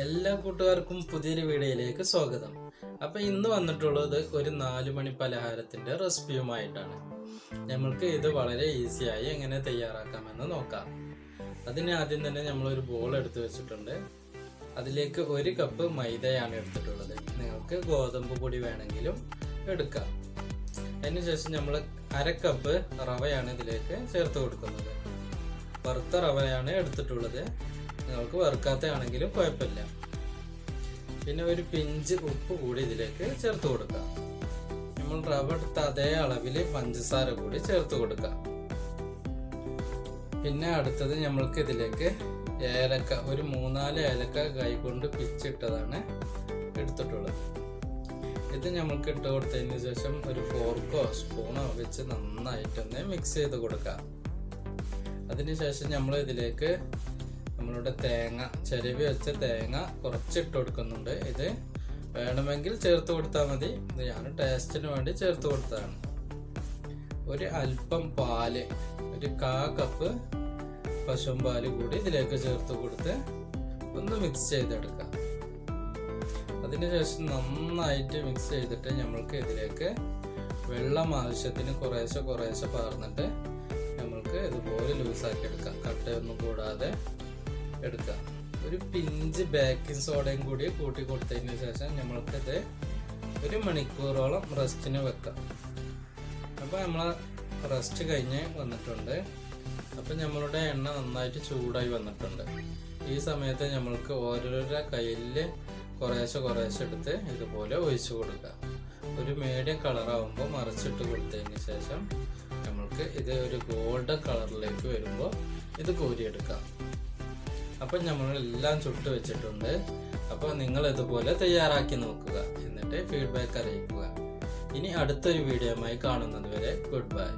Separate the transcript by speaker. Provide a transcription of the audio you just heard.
Speaker 1: എല്ലാ കൂട്ടുകാർക്കും പുതിയൊരു വീഡിയോയിലേക്ക് സ്വാഗതം. അപ്പോൾ ഇന്ന് വന്നിട്ടുള്ളത് ഒരു 4 മണി പലഹാരത്തിൻ്റെ റെസിപ്പിയുമായിട്ടാണ്. നമ്മൾക്ക് ഇത് വളരെ ഈസിയായി എങ്ങനെ തയ്യാറാക്കാമെന്ന് നോക്കാം. അതിന് ആദ്യം തന്നെ നമ്മളൊരു ബോൾ എടുത്ത് വെച്ചിട്ടുണ്ട്. അതിലേക്ക് 1 കപ്പ് മൈദയാണ് എടുത്തിട്ടുള്ളത്. നിങ്ങൾക്ക് ഗോതമ്പ് പൊടി വേണമെങ്കിലും എടുക്കാം. അതിനുശേഷം നമ്മൾ 1/2 കപ്പ് റവയാണ് ഇതിലേക്ക് ചേർത്ത് കൊടുക്കുന്നത്. വറുത്ത റവയാണ് എടുത്തിട്ടുള്ളത്. നിങ്ങൾക്ക് വറുക്കാത്ത ആണെങ്കിലും കുഴപ്പമില്ല. പിന്നെ ഒരു പിഞ്ച് ഉപ്പ് കൂടി ഇതിലേക്ക് ചേർത്ത് കൊടുക്കാം. നമ്മൾ റവ എടുത്ത അതേ അളവിൽ പഞ്ചസാര കൂടി ചേർത്ത് കൊടുക്കാം. പിന്നെ അടുത്തത് നമ്മൾക്ക് ഇതിലേക്ക് ഏലക്ക, ഒരു 3-4 ഏലക്ക കൈകൊണ്ട് പിച്ചിട്ടതാണ് എടുത്തിട്ടുള്ളത്. ഇത് നമ്മൾക്ക് ഇട്ട് കൊടുത്തതിന് ശേഷം ഒരു ഫോർക്കോ സ്പൂണോ വെച്ച് നന്നായിട്ടൊന്ന് മിക്സ് ചെയ്ത് കൊടുക്കാം. അതിനുശേഷം നമ്മൾ ഇതിലേക്ക് നമ്മളുടെ തേങ്ങ, ചിരവി വെച്ച തേങ്ങ കുറച്ചിട്ട് കൊടുക്കുന്നുണ്ട്. ഇത് വേണമെങ്കിൽ ചേർത്ത് കൊടുത്താൽ മതി. ഇത് ഞാൻ ടേസ്റ്റിന് വേണ്ടി ചേർത്ത് കൊടുത്തതാണ്. ഒരു അല്പം പാല്, ഒരു 1/4 കപ്പ് പശുമ്പാല് കൂടി ഇതിലേക്ക് ചേർത്ത് കൊടുത്ത് ഒന്ന് മിക്സ് ചെയ്തെടുക്കാം. അതിനുശേഷം നന്നായിട്ട് മിക്സ് ചെയ്തിട്ട് നമ്മൾക്ക് ഇതിലേക്ക് വെള്ളം ആവശ്യത്തിന് കുറേശ്ശെ പാർന്നിട്ട് നമ്മൾക്ക് ഇതുപോലെ ലൂസാക്കി എടുക്കാം. കട്ടയൊന്നും കൂടാതെ എടുക്കാം. ഒരു പിഞ്ച് ബേക്കിംഗ് സോഡയും കൂടി കൂട്ടി കൊടുത്തതിന് ശേഷം നമ്മൾക്കിത് 1 മണിക്കൂറോളം റെസ്റ്റിന് വെക്കാം. അപ്പോൾ നമ്മൾ റെസ്റ്റ് കഴിഞ്ഞ് വന്നിട്ടുണ്ട്. അപ്പം നമ്മളുടെ എണ്ണ നന്നായിട്ട് ചൂടായി വന്നിട്ടുണ്ട്. ഈ സമയത്ത് നമ്മൾക്ക് ഓരോരോ കയ്യിൽ കുറേശ്ശെ എടുത്ത് ഇതുപോലെ ഒഴിച്ചു കൊടുക്കാം. ഒരു മീഡിയം കളറാവുമ്പോൾ മറിച്ചിട്ട് കൊടുത്തതിന് ശേഷം നമ്മൾക്ക് ഇത് ഒരു ഗോൾഡൻ കളറിലേക്ക് വരുമ്പോൾ ഇത് കോരിയെടുക്കാം. അപ്പം നമ്മളെല്ലാം ചുട്ട് വെച്ചിട്ടുണ്ട്. അപ്പോൾ നിങ്ങൾ ഇതുപോലെ തയ്യാറാക്കി നോക്കുക, എന്നിട്ട് ഫീഡ്ബാക്ക് അറിയിക്കുക. ഇനി അടുത്തൊരു വീഡിയോയുമായി കാണുന്നത് വരെ ഗുഡ് ബൈ.